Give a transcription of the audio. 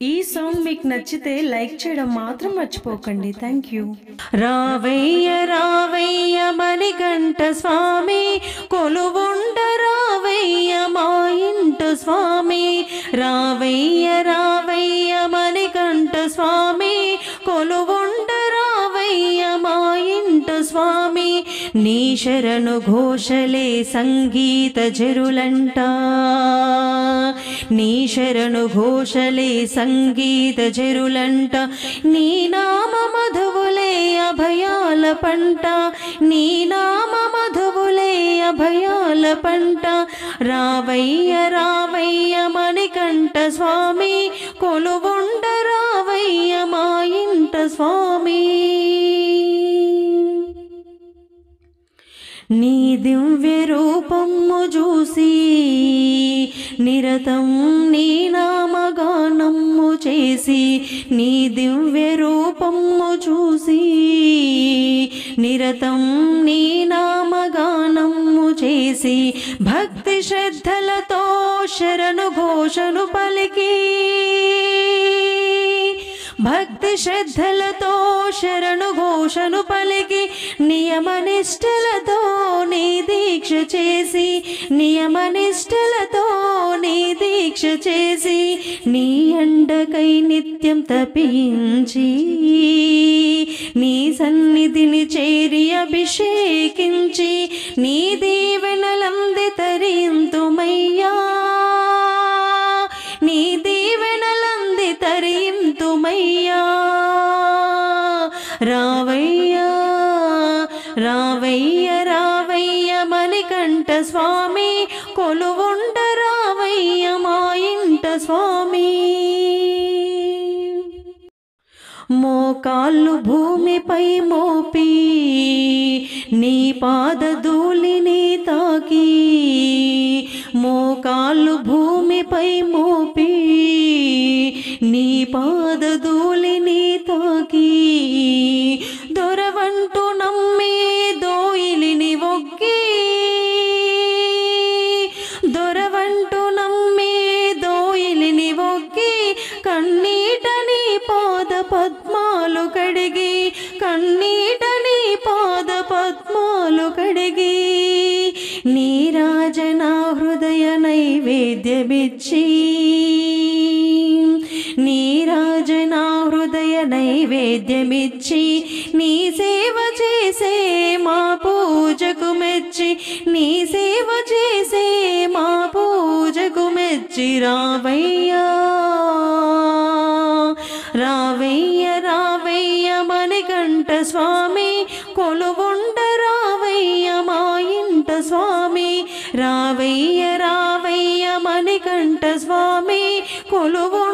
ఈ సాంగ్ మీకు నచ్చితే లైక్ చేయడం మాత్రం మర్చిపోకండి. Thank you. రావయ్య రావయ్య మణికంఠ స్వామి కొలువుండ రావయ్య మా ఇంట స్వామి. రావయ్య రావయ్య మణికంఠ స్వామి కొలువుండ రావయ్య మా ఇంట స్వామి. నీ శరణు ఘోషలే సంగీత జరులంట, నీ శరణు ఘోషలే సంగీత జరులంట. నీ నామ మధువులే అభయాల పంట, నీ నామ మధువులే అభయాల పంట. రావయ్య రావయ్య మణికంఠ స్వామి కొలువుండ రావయ్య మా ఇంట స్వామి. నీ దివ్య రూపము చూసి నిరతం నీ నామగానము చేసి, నీ దివ్య రూపము చూసి నిరతం నీ నామగానము చేసి, భక్తి శ్రద్ధలతో శరణు ఘోషను పలికి, భక్తి శ్రద్ధలతో శరణు ఘోషను పలికి, నియమనిష్టలతో నీ దీక్ష చేసి, నియమనిష్టలతో నీ దీక్ష చేసి, నీ అండకై నిత్యం తపించి, నీ సన్నిధిని చేరి అభిషేకించి, నీ దీవెనలంది తరింతుమయ్యా, నీ దీవెనలంది తరింతుమయ్యా. రావయ్యా రావయ్య రావయ్య మణికంఠ స్వామి కొలువుండ రావయ్య మా ఇంట స్వామి. మోకాళ్ళు భూమిపై మోపి నీ పాదధూళిని తాకి, మోకాళ్ళు భూమిపై మోపి నీ పాదధూళిని తాకి, దొరవంటూ నమ్మే దోయిలిని ఒగ్గి, దొరవంటూ నమ్మే దోయిలిని ఒగ్గి, కన్నీట నీ పాద పద్మాలు కడిగి, కన్నీట నీ పాద పద్మాలు కడిగి, నీరాజన హృదయ నైవేద్యమిచ్చి, నీరాజన హృదయ నైవేద్యమిచ్చి, నీ సేవ చేసే మా పూజకు మెచ్చి, నీ సేవ చేసే మా పూజకు మెచ్చి. రావయ్యా రావయ్య రావయ్య మణికంఠ స్వామి కొలువుండ రావయ్య మా ఇంట స్వామి. రావయ్య రావయ్య మణికంఠ స్వామి కొలువుండ